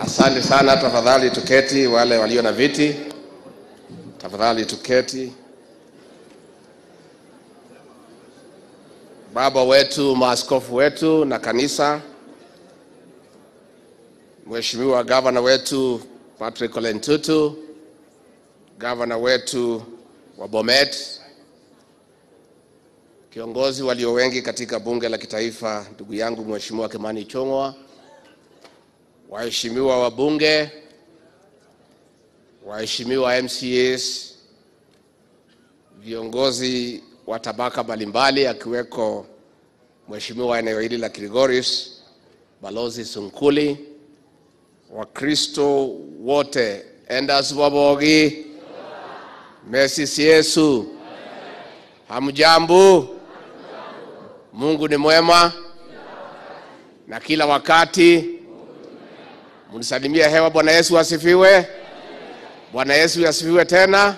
Asante sana, tafadhali tuketi. Wale walio na viti, tafadhali tuketi. Baba wetu, maaskofu wetu na kanisa, Mheshimiwa Gavana wetu Patrick Ole Ntutu, Gavana wetu wa Bomet, kiongozi walio wengi katika bunge la kitaifa, ndugu yangu Mheshimiwa Kimani Ichung'wah, waheshimiwa wabunge, waheshimiwa MCAs, viongozi wa tabaka mbalimbali akiweko Mheshimiwa eneo hili la Kilgoris, Balozi Sunkuli, Wakristo wote, Endas Wabogi, Mesisi Yesu, hamjambo? Mungu ni mwema na kila wakati. Munisalimia hewa. Bwana Yesu asifiwe. Bwana Yesu asifiwe tena.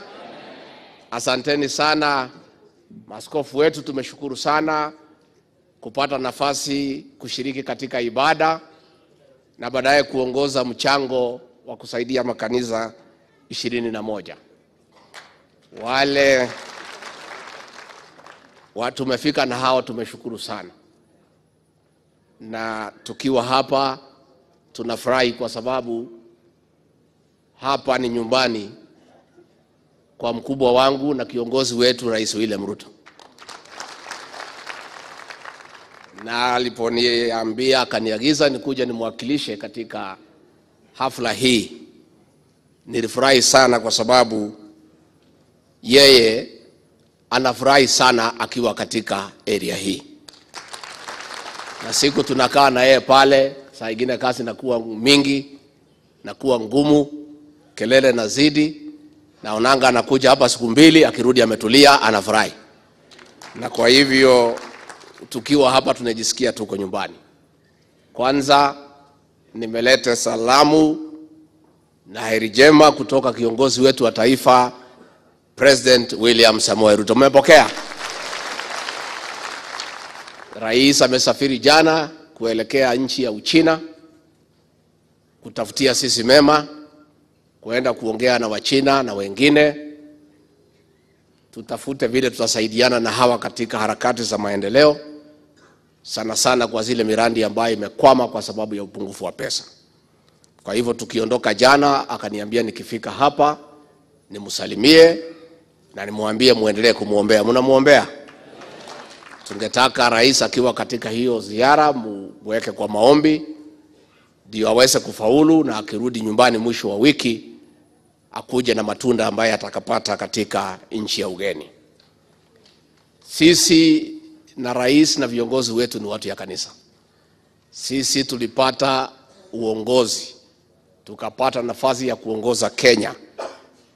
Asanteni sana maaskofu wetu, tumeshukuru sana kupata nafasi kushiriki katika ibada na baadaye kuongoza mchango wa kusaidia makanisa 21. Wale watu tumefika na hao tumeshukuru sana. Na tukiwa hapa tunafurahi kwa sababu hapa ni nyumbani kwa mkubwa wangu na kiongozi wetu Rais William Ruto. Na aliponiambia akaniagiza nikuja nimwakilishe katika hafla hii, nilifurahi sana kwa sababu yeye anafurahi sana akiwa katika area hii. Na siku tunakaa na yeye pale, saa nyingine kazi inakuwa mingi, inakuwa ngumu, kelele nazidi, naonanga anakuja hapa siku mbili, akirudi ametulia, anafurahi. Na kwa hivyo tukiwa hapa tunajisikia tuko nyumbani. Kwanza nimeleta salamu na heri njema kutoka kiongozi wetu wa taifa President William Samoei Ruto. Mmepokea? Rais amesafiri jana kuelekea nchi ya Uchina kutafutia sisi mema, kuenda kuongea na Wachina na wengine, tutafute vile tutasaidiana na hawa katika harakati za maendeleo, sana sana kwa zile miradi ambayo imekwama kwa sababu ya upungufu wa pesa. Kwa hivyo tukiondoka jana akaniambia nikifika hapa nimsalimie na nimwambie muendelee kumuombea. Mnamuombea? Tungetaka rais akiwa katika hiyo ziara muweke kwa maombi ndio aweze kufaulu, na akirudi nyumbani mwisho wa wiki akuje na matunda ambayo atakapata katika nchi ya ugeni. Sisi na rais na viongozi wetu ni watu ya kanisa. Sisi tulipata uongozi, tukapata nafasi ya kuongoza Kenya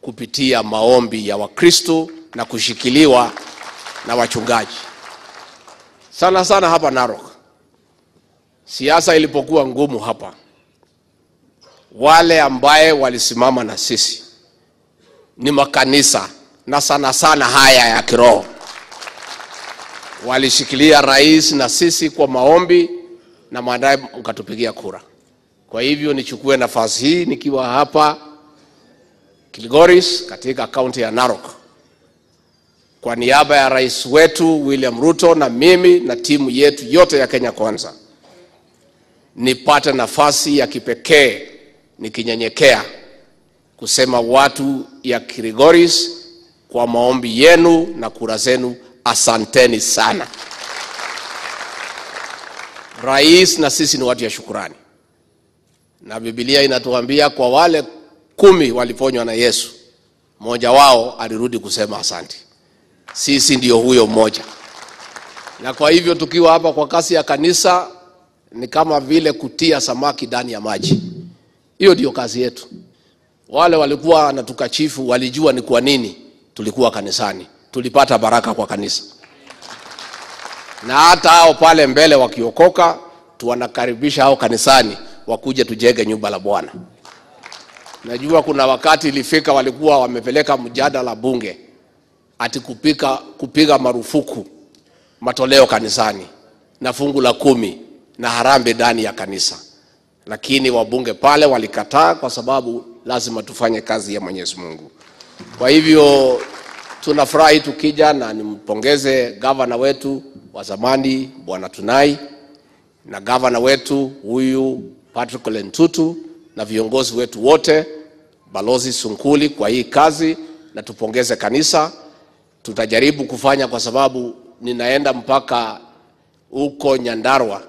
kupitia maombi ya Wakristo na kushikiliwa na wachungaji. Sana sana hapa Narok, siasa ilipokuwa ngumu hapa, wale ambaye walisimama na sisi ni makanisa, na sana sana haya ya kiroho. Walishikilia rais na sisi kwa maombi na baadaye mkatupigia kura. Kwa hivyo nichukue nafasi hii nikiwa hapa Kilgoris katika kaunti ya Narok, kwa niaba ya rais wetu William Ruto na mimi na timu yetu yote ya Kenya Kwanza, nipate nafasi ya kipekee nikinyenyekea kusema watu ya Kilgoris, kwa maombi yenu na kura zenu, asanteni sana. Rais na sisi ni watu ya shukrani, na Biblia inatuambia kwa wale 10 waliponywa na Yesu, mmoja wao alirudi kusema asante. Sisi ndio huyo mmoja. Na kwa hivyo tukiwa hapa kwa kasi ya kanisa ni kama vile kutia samaki ndani ya maji. Hiyo ndio kazi yetu. Wale walikuwa wanatukachifu walijua ni kwa nini tulikuwa kanisani. Tulipata baraka kwa kanisa. Na hata hao pale mbele wakiokoka, tuwanakaribisha hao kanisani wakuje tujenge nyumba la Bwana. Najua kuna wakati ilifika walikuwa wamepeleka mjadala bunge ati kupiga marufuku matoleo kanisani na fungu la 10 na harambee ndani ya kanisa. lakini wabunge pale walikataa kwa sababu lazima tufanye kazi ya Mwenyezi Mungu. Kwa hivyo tunafurahi tukija, na nimpongeze gavana wetu wa zamani Bwana Tunai na gavana wetu huyu Patrick Lentutu na viongozi wetu wote, Balozi Sunkuli, kwa hii kazi, na tupongeze kanisa. Tutajaribu kufanya kwa sababu ninaenda mpaka huko Nyandarua.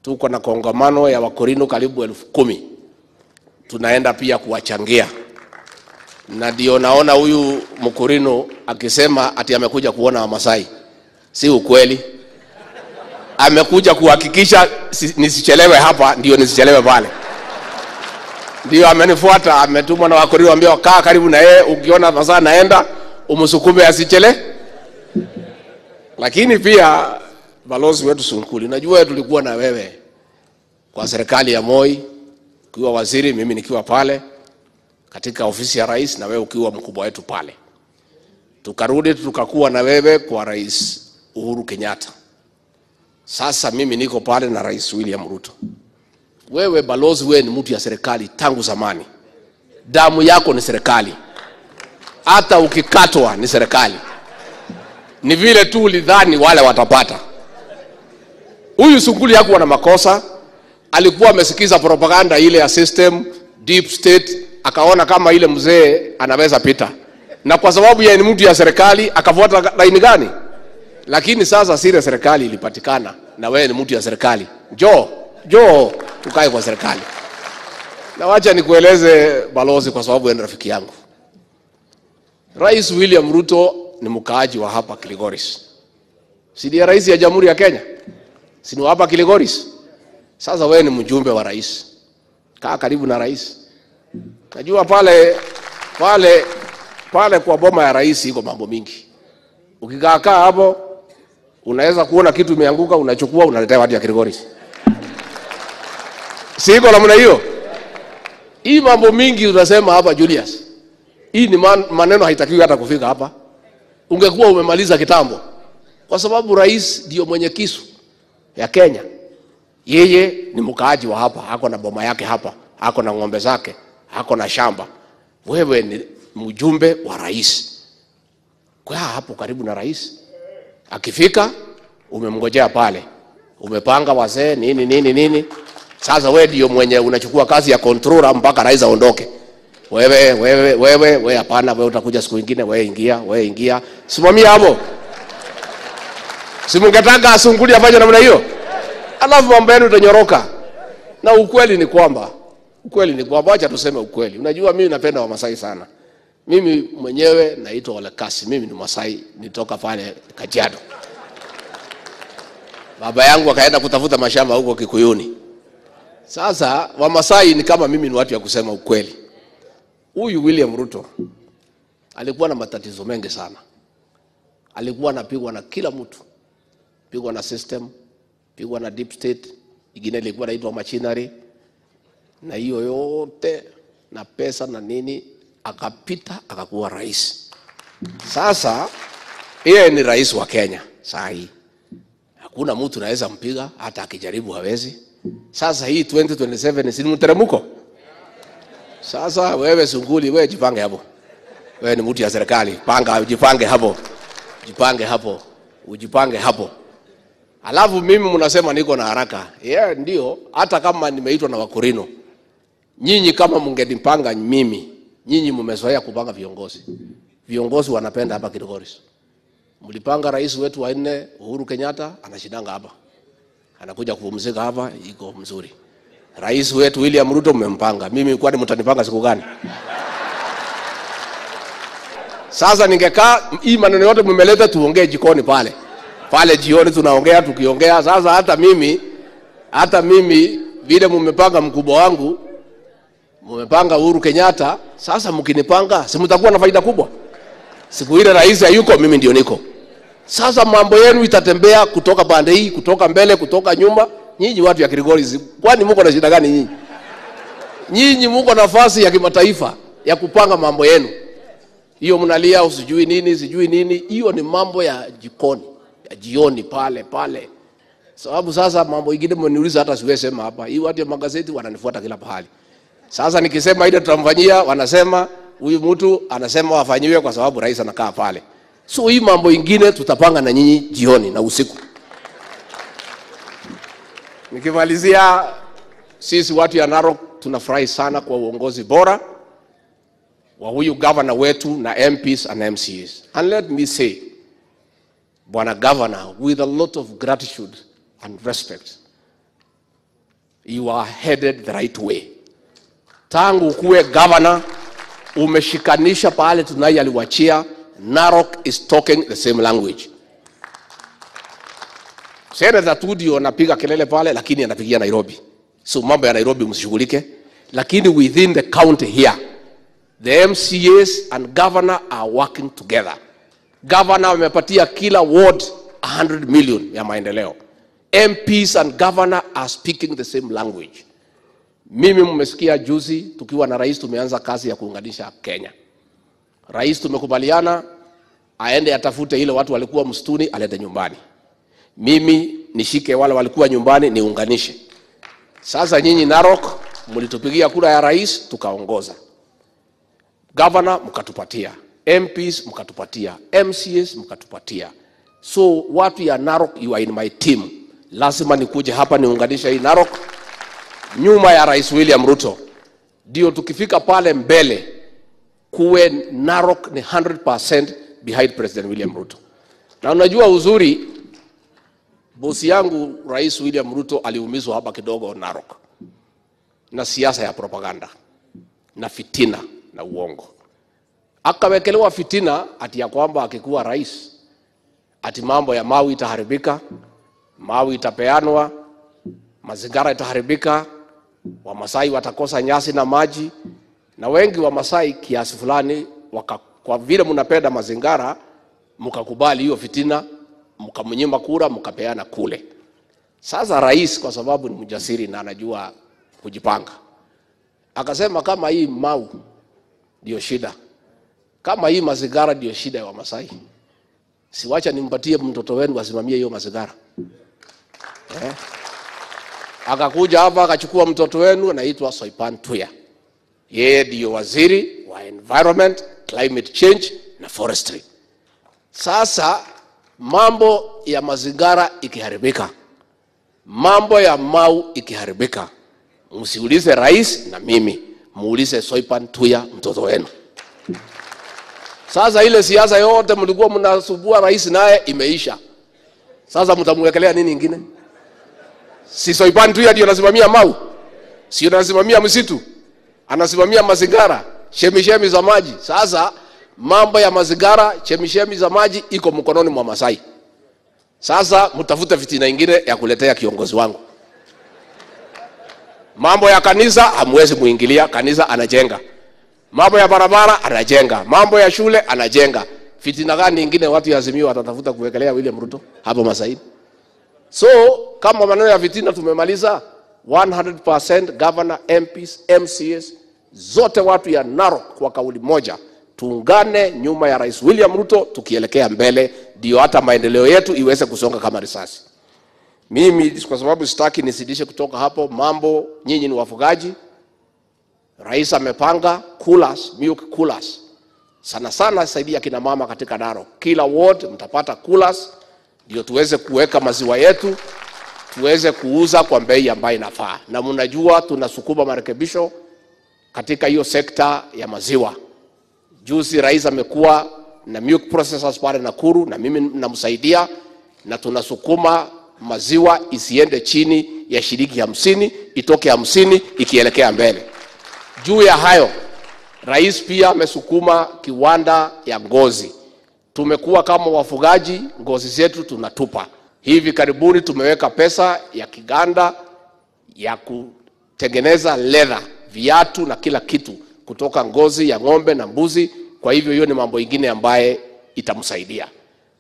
Tuko na kongamano ya Wakorino karibu 10,000. Tunaenda pia kuwachangia. Na ndio naona huyu Mkorino akisema ati amekuja kuona Wamasai. Si ukweli. Amekuja kuhakikisha nisichelewe hapa, ndio nisichelewe pale. Ndio amenifuata, ametumwa na Wakorino ambao kaa karibu na yeye, ukiona Masai naenda umsukume asichele. Lakini pia balozi wetu Sunkuli, najua tulikuwa na wewe kwa serikali ya Moi, ukiwa waziri, mimi nikiwa pale katika ofisi ya rais, na wewe ukiwa mkubwa wetu pale. Tukarudi tukakuwa na wewe kwa Rais Uhuru Kenyatta. Sasa mimi niko pale na Rais William Ruto. Wewe balozi, wewe ni mtu ya serikali tangu zamani. Damu yako ni serikali. Hata ukikatwa ni serikali. Ni vile tu ulidhani wale watapata. Huyu Sunkuli hakuwa na makosa. Alikuwa amesikiza propaganda ile ya system, deep state, akaona kama ile mzee anaweza pita. Na kwa sababu yeye ni mtu ya serikali, akafuata laini gani? Lakini sasa sire serikali ilipatikana, na wewe ni mtu ya serikali. Njoo tukae kwa serikali. Na wacha nikueleze balozi, kwa sababu wewe ni rafiki yangu. Rais William Ruto ni mkaaji wa hapa Kilgoris. Si ndiye rais ya Jamhuri ya Kenya? Si ni hapa Kilgoris? Sasa wewe ni mjumbe wa rais. Kaa karibu na rais. Najua pale kwa boma ya rais iko mambo mingi. Ukikaa hapo unaweza kuona kitu imeanguka, unachukua unaletea watu ya Kilgoris. Siko namna hiyo. Hii mambo mingi unasema hapa Julius. Hii ni maneno haitakiwi hata kufika hapa. Ungekuwa umemaliza kitambo. Kwa sababu rais ndio mwenye kisu ya Kenya. Yeye ni mkaaji wa hapa, hako na boma yake hapa, hako na ng'ombe zake, hako na shamba. Wewe ni mjumbe wa rais. Kwa hapo karibu na rais. Akifika umemngojea pale. Umepanga wazee nini. Sasa wewe ndio mwenye unachukua kazi ya controller mpaka rais aondoke. Wewe hapana, wewe utakuja siku nyingine, wewe ingia. Simamia hapo. Simungetaka Sunkuli afanye namna hiyo. Alafu mambo yenu utanyoroka. Na ukweli ni kwamba acha tuseme ukweli. Unajua mimi napenda Wamasai sana. Mimi mwenyewe naitwa Olekasi, mimi ni Masai, nitoka pale Kajiado. Baba yangu akaenda kutafuta mashamba huko Kikuyuni. Sasa Wamasai ni kama mimi, ni watu ya kusema ukweli. Huyu William Ruto alikuwa na matatizo mengi sana. Alikuwa anapigwa na kila mtu. Pigwa na system, pigwa na deep state, ingine ilikuwa inaitwa machinery, na hiyo yote na pesa na nini, akapita akakuwa rais. Sasa yeye ni rais wa Kenya saa hii. Hakuna mtu anaweza mpiga, hata akijaribu hawezi. Sasa hii 2027 si mteremko. Sasa wewe Sunkuli, wewe jipange hapo. Wewe ni mtu ya serikali, ujipange hapo. Alafu mimi mnasema niko na haraka. Ndio, hata kama nimeitwa na Wakorino. Nyinyi kama mngenipanga mimi, nyinyi mmezoea kupanga viongozi. Viongozi wanapenda hapa Kilgoris. Mlipanga rais wetu wa 4 Uhuru Kenyatta, anashindanga hapa. Anakuja kupumzika hapa, iko mzuri. Rais wetu William Ruto mmempanga. Mimi kwani mtanipanga siku gani? Sasa ningekaa hii maneno yote mmeleta tuongee jikoni pale. Pale jioni tunaongea tukiongea. Sasa hata mimi vile mmepanga mkubwa wangu, mmepanga Uhuru Kenyatta, sasa mkinipanga si mtakuwa na faida kubwa. Siku ile rais hayuko, mimi ndio niko. Sasa mambo yenu itatembea kutoka pande hii, kutoka mbele, kutoka nyuma. Nyinyi watu ya Kilgoris, kwani mko na shida gani nyinyi? Nyinyi mko nafasi ya kimataifa ya kupanga mambo yenu. Hiyo mnalia usijui nini. Hiyo ni mambo ya jikoni, ya jioni pale. Sababu sasa mambo ingine mmeniuliza hata siwezi sema hapa. Hii watu ya magazeti wananifuata kila pahali. Sasa nikisema ile tutamfanyia, wanasema huyu mtu anasema wafanyiwe kwa sababu rais anakaa pale. So hii mambo ingine tutapanga na nyinyi jioni na usiku. Nikimalizia, sisi watu ya Narok tunafurahi sana kwa uongozi bora wa huyu governor wetu na MPs and MCs. And let me say, Bwana Governor, with a lot of gratitude and respect, you are headed the right way. Tangu kuwe governor, umeshikanisha pale tunai aliwachia, Narok is talking the same language. Senator Tudio anapiga kelele pale, lakini anapigia Nairobi. So mambo ya Nairobi msishughulike. Lakini within the county here, the MCAs and governor are working together. Governor amepatia kila ward 100 million ya maendeleo. MPs and governor are speaking the same language. Mimi mmesikia juzi tukiwa na rais tumeanza kazi ya kuunganisha Kenya. Rais tumekubaliana aende atafute ile watu walikuwa msituni alete nyumbani. Mimi nishike wale walikuwa nyumbani niunganishe. Sasa nyinyi Narok mlitupigia kura ya rais tukaongoza. Governor mkatupatia, MPs mkatupatia, MCAs mkatupatia. So watu ya Narok, you are in my team. Lazima nikuje hapa niunganisha hii Narok nyuma ya Rais William Ruto. Ndio tukifika pale mbele kuwe Narok ni 100% behind President William Ruto. Na unajua uzuri, bosi yangu Rais William Ruto aliumizwa hapa kidogo Narok na siasa ya propaganda na fitina na uongo. Akawekelewa fitina ati ya kwamba akikuwa rais ati mambo ya mawi itaharibika, mawi itapeanwa, mazingira itaharibika, Wamasai watakosa nyasi na maji. Na wengi wa Masai kiasi fulani kwa vile mnapenda mazingira mkakubali hiyo fitina, mkamnyima kura, mkapeana kule. Sasa rais kwa sababu ni mjasiri na anajua kujipanga, akasema kama hii mau ndio shida, kama hii mazingira ndio shida ya Wamasai, siwacha nimpatie mtoto wenu asimamie hiyo mazingira. Akakuja hapa akachukua mtoto wenu anaitwa Soipan Tuya. Yeye ndio waziri wa environment, climate change na forestry. Sasa mambo ya mazingira ikiharibika, mambo ya mau ikiharibika, msiulize rais na mimi, muulize Soipan Tuya mtoto wenu. Sasa ile siasa yote mlikuwa mnasubua rais naye imeisha. Sasa mtamwekelea nini ingine? Si Soipan Tuya ndio anasimamia mau? Si anasimamia msitu? Anasimamia mazingira, chemishemi za maji. Sasa mambo ya mazingira, chemishemi za maji iko mkononi mwa Masai. Sasa mtafute fitina ingine ya kuletea kiongozi wangu. Mambo ya kanisa hamwezi muingilia, kanisa anajenga. Mambo ya barabara anajenga, mambo ya shule anajenga. Fitina gani ingine watu ya Azimio watatafuta kuwekelea William Ruto hapo Masai? So kama maneno ya fitina tumemaliza, 100% governor, MPs, MCAs, zote watu ya Narok kwa kauli moja, tuungane nyuma ya Rais William Ruto tukielekea mbele, ndio hata maendeleo yetu iweze kusonga kama risasi. Mimi kwa sababu sitaki nisidishe kutoka hapo mambo, nyinyi ni wafugaji. Rais amepanga coolers, milk coolers. Sana sana saidia kina mama katika Narok. Kila ward mtapata coolers ndio tuweze kuweka maziwa yetu, tuweze kuuza kwa bei ambayo inafaa. Na mnajua tunasukuma marekebisho katika hiyo sekta ya maziwa. Juzi rais amekuwa na milk processors pale Nakuru na mimi namsaidia, na tunasukuma maziwa isiende chini ya shilingi 50, itoke 50 ikielekea mbele. Juu ya hayo, rais pia amesukuma kiwanda ya ngozi. Tumekuwa kama wafugaji, ngozi zetu tunatupa. Hivi karibuni tumeweka pesa ya kiganda ya kutengeneza leather, viatu na kila kitu kutoka ngozi ya ng'ombe na mbuzi. Kwa hivyo hiyo ni mambo ingine ambaye itamsaidia.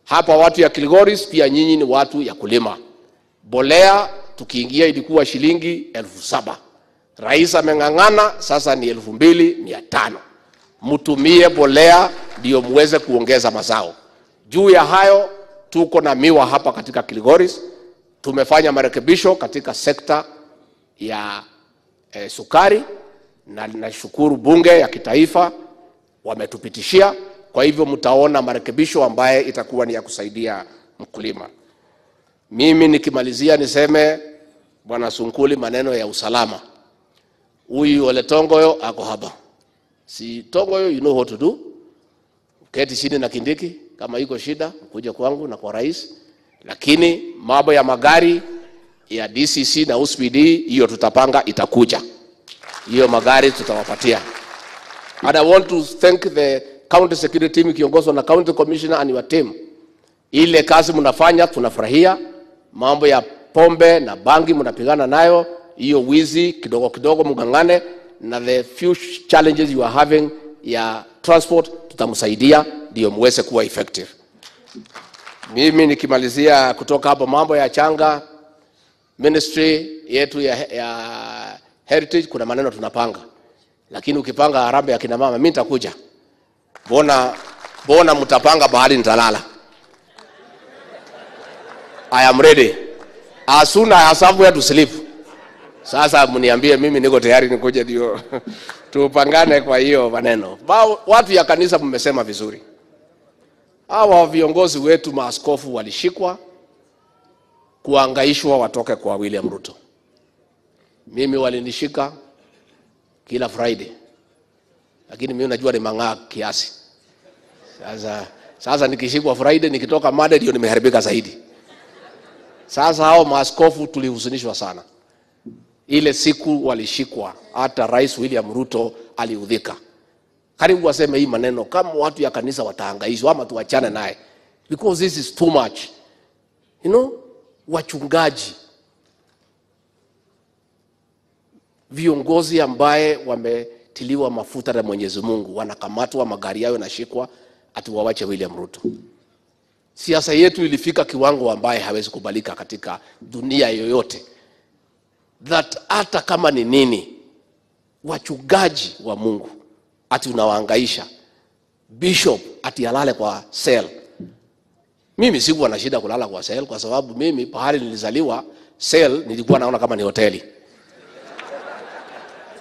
Hapa watu ya Kilgoris pia nyinyi ni watu ya kulima. Bolea tukiingia ilikuwa shilingi 7,000. Rais ameng'ang'ana, sasa ni 2,500. Mtumie bolea ndio muweze kuongeza mazao. Juu ya hayo tuko na miwa hapa katika Kilgoris. Tumefanya marekebisho katika sekta ya sukari, na nashukuru bunge ya kitaifa wametupitishia. Kwa hivyo mtaona marekebisho ambaye itakuwa ni ya kusaidia mkulima. Mimi nikimalizia niseme Bwana Sunkuli, maneno ya usalama. Huyu Ole Tongoyo ako hapa. Si Tongoyo, you know what to do. Keti chini na Kindiki, kama iko shida kuja kwangu na kwa rais. Lakini mambo ya magari ya DCC na USPD hiyo tutapanga, itakuja. Hiyo magari tutawapatia. And I want to thank the county security team kiongozwa na county commissioner and your team. Ile kazi mnafanya tunafurahia. Mambo ya pombe na bangi mnapigana nayo, hiyo wizi kidogo kidogo mgangane, na the few challenges you are having ya transport tutamsaidia ndio muweze kuwa effective. Mimi nikimalizia kutoka hapo, mambo ya changa, ministry yetu ya heritage, kuna maneno tunapanga. Lakini ukipanga harambee ya kina mama, mimi nitakuja. Bona mtapanga bahali nitalala. I am ready. As soon as I have somewhere to sleep. Sasa mniambie, mimi niko tayari nikuja ndio tupangane kwa hiyo maneno. Watu ya kanisa mmesema vizuri. Hawa viongozi wetu maaskofu walishikwa kuangaishwa watoke kwa William Ruto. Mimi walinishika kila Friday. Lakini mimi najua ni mang'aa kiasi. Sasa nikishikwa Friday, nikitoka Monday ndio nimeharibika zaidi. Sasa hao maaskofu tulihuzunishwa sana. Ile siku walishikwa, hata Rais William Ruto aliudhika. Karibu waseme hii maneno kama watu ya kanisa watahangaishwa ama tuachane naye. Because this is too much. You know, wachungaji, viongozi ambaye wametiliwa mafuta na Mwenyezi Mungu, wanakamatwa, magari yao yanashikwa, atuwawache William Ruto. Siasa yetu ilifika kiwango ambaye hawezi kubalika katika dunia yoyote. That hata kama ni nini, wachungaji wa Mungu ati unawahangaisha. Bishop ati alale kwa cell. Mimi sikuwa na shida kulala kwa cell, kwa sababu mimi pahali nilizaliwa cell nilikuwa naona kama ni hoteli.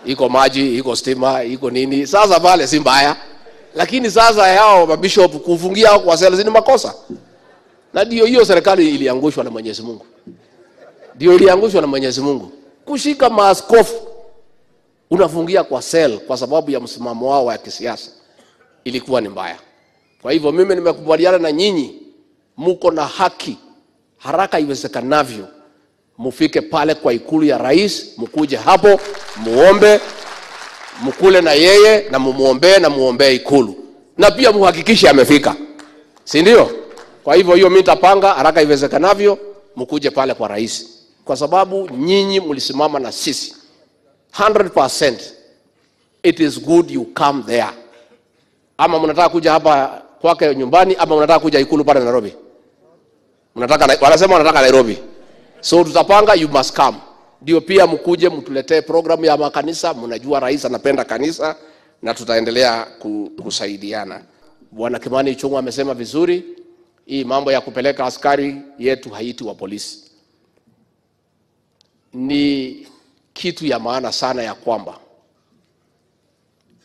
Iko maji, iko stima, iko nini. Sasa pale si mbaya. Lakini sasa yao mabishop kufungia kwa cell ni makosa. Na ndio hiyo serikali iliangushwa na Mwenyezi Mungu. Ndio iliangushwa na Mwenyezi Mungu. Kushika maaskofu unafungia kwa cell kwa sababu ya msimamo wao wa kisiasa ilikuwa ni mbaya. Kwa hivyo mimi nimekubaliana na nyinyi, mko na haki, haraka iwezekanavyo mufike pale kwa ikulu ya rais, mkuje hapo, muombe, mkule na yeye na mumuombe na muombe ikulu. Na pia muhakikishe amefika. Si ndio? Kwa hivyo hiyo mimi nitapanga haraka iwezekanavyo mkuje pale kwa rais. Kwa sababu nyinyi mlisimama na sisi 100%. It is good you come there. Ama mnataka kuja hapa kwake nyumbani, ama mnataka kuja ikulu pale Nairobi? Wanasema wanataka Nairobi. So tutapanga, you must come. Ndio pia mkuje mtuletee programu ya makanisa, mnajua rais anapenda kanisa, na tutaendelea kusaidiana. Bwana Kimani Ichung'wa amesema vizuri, hii mambo ya kupeleka askari yetu haiti wa polisi. Ni kitu ya maana sana ya kwamba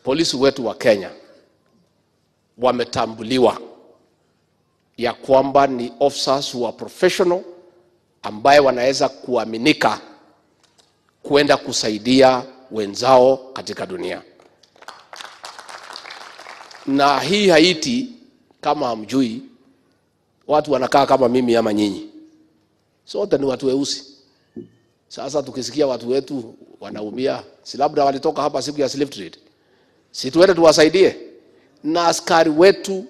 polisi wetu wa Kenya wametambuliwa ya kwamba ni officers who are professional, ambaye wanaweza kuaminika kwenda kusaidia wenzao katika dunia. Na hii Haiti, kama hamjui, watu wanakaa kama mimi ama nyinyi. Sote ni watu weusi. Sasa tukisikia watu wetu wanaumia, si labda walitoka hapa siku ya slave trade. Si tuende tuwasaidie. Na askari wetu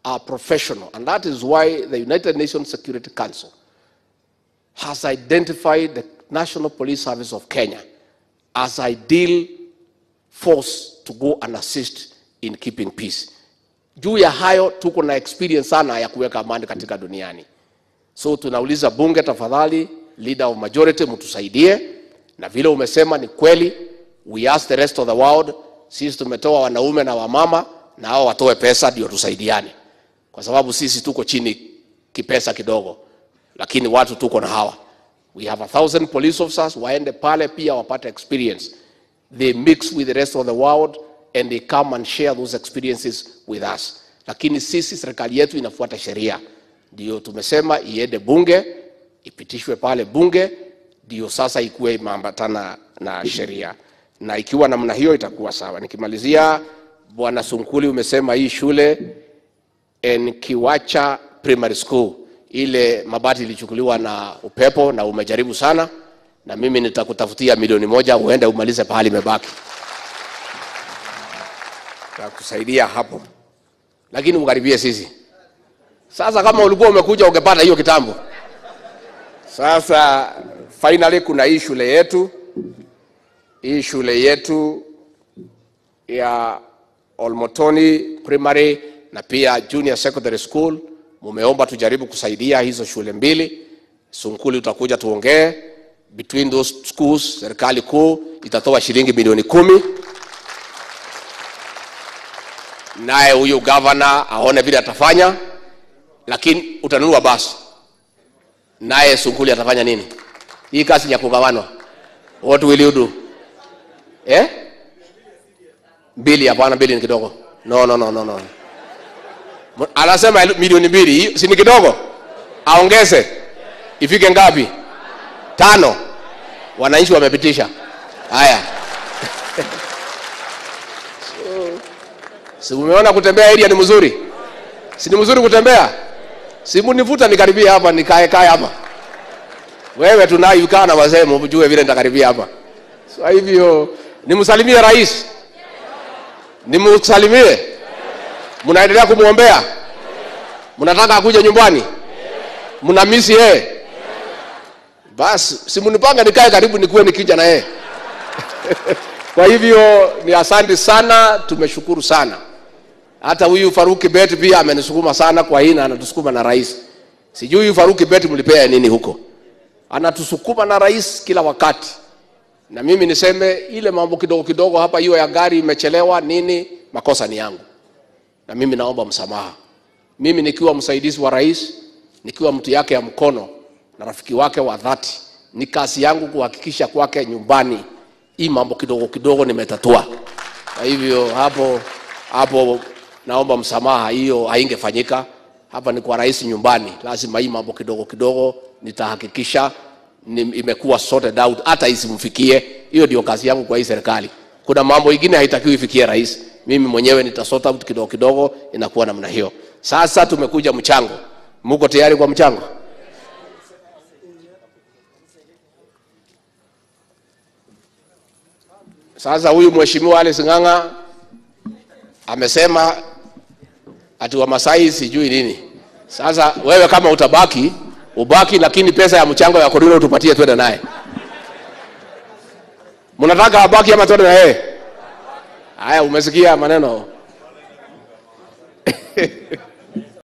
are professional, and that is why the United Nations Security Council has identified the National Police Service of Kenya as ideal force to go and assist in keeping peace. Juu ya hayo tuko na experience sana ya kuweka amani katika duniani. So tunauliza bunge, tafadhali, leader of majority, mtusaidie. Na vile umesema ni kweli, we ask the rest of the world, sisi tumetoa wanaume na wamama, na hao watoe pesa ndio tusaidiane. Kwa sababu sisi tuko chini kipesa kidogo, lakini watu tuko na hawa. We have 1,000 police officers, waende pale pia wapate experience. They mix with the rest of the world and they come and share those experiences with us. Lakini sisi serikali yetu inafuata sheria. Ndio tumesema iende bunge, ipitishwe pale bunge, ndio sasa ikuwe imeambatana na sheria. Na ikiwa namna hiyo itakuwa sawa. Nikimalizia, Bwana Sunkuli, umesema hii shule Kiwacha Primary School ile mabati ilichukuliwa na upepo na umejaribu sana, na mimi nitakutafutia milioni 1 uende umalize pahali imebaki. Takusaidia hapo. Lakini mkaribie sisi. Sasa kama ulikuwa umekuja ungepata hiyo kitambo. Sasa finally kuna hii shule yetu. Hii shule yetu ya Olmotoni Primary na pia Junior Secondary School. Mumeomba tujaribu kusaidia hizo shule mbili. Sunkuli utakuja tuongee. Between those schools, serikali kuu itatoa shilingi milioni 10. Naye huyu governor aone vile atafanya, lakini utanunua basi. Naye Sunkuli atafanya nini? Hii kazi ya kugawanwa. What will you do? Bili hapana, bili ni kidogo. No. Anasema milioni 2, si ni kidogo? Aongeze. Ifike ngapi? 5. Wananchi wamepitisha. Haya. Si umeona kutembea area ni mzuri? Si ni mzuri kutembea? Si munivuta nikaribie hapa nikae hapa. Wewe tunayo ukaa na wazee mjue vile nitakaribia hapa. So hivyo nimsalimie rais. Nimsalimie. Mnaendelea kumuombea? Mnataka akuje nyumbani? Mnamisi yeye? Basi si munipanga nikae karibu nikuwe nikija na yeye. Kwa hivyo ni asante sana, tumeshukuru sana. Hata huyu Faruki Bet pia amenisukuma sana kwa hii na anatusukuma na rais. Sijui huyu Faruki Bet mlipea nini huko. Anatusukuma na rais kila wakati. Na mimi niseme ile mambo kidogo kidogo hapa, hiyo ya gari imechelewa nini, makosa ni yangu. Na mimi naomba msamaha. Mimi nikiwa msaidizi wa rais, nikiwa mtu yake ya mkono na rafiki wake wa dhati, ni kazi yangu kuhakikisha kwake nyumbani hii mambo kidogo kidogo nimetatua. Kwa hivyo hapo naomba msamaha, hiyo haingefanyika. Hapa ni kwa rais nyumbani, lazima hii mambo kidogo kidogo nitahakikisha imekuwa sorted out hata isimfikie. Hiyo ndio kazi yangu kwa hii serikali. Kuna mambo mengine haitakiwi ifikie rais. Mimi mwenyewe nitasort out kidogo kidogo, inakuwa namna hiyo. Sasa tumekuja mchango. Mko tayari kwa mchango? Sasa huyu mheshimiwa Alice Ng'ang'a amesema ati wa Masai sijui nini. Sasa wewe kama utabaki, ubaki, lakini pesa ya mchango ya korilo tupatie twende naye. Mnataka abaki ama twende na yeye? Haya, umesikia maneno?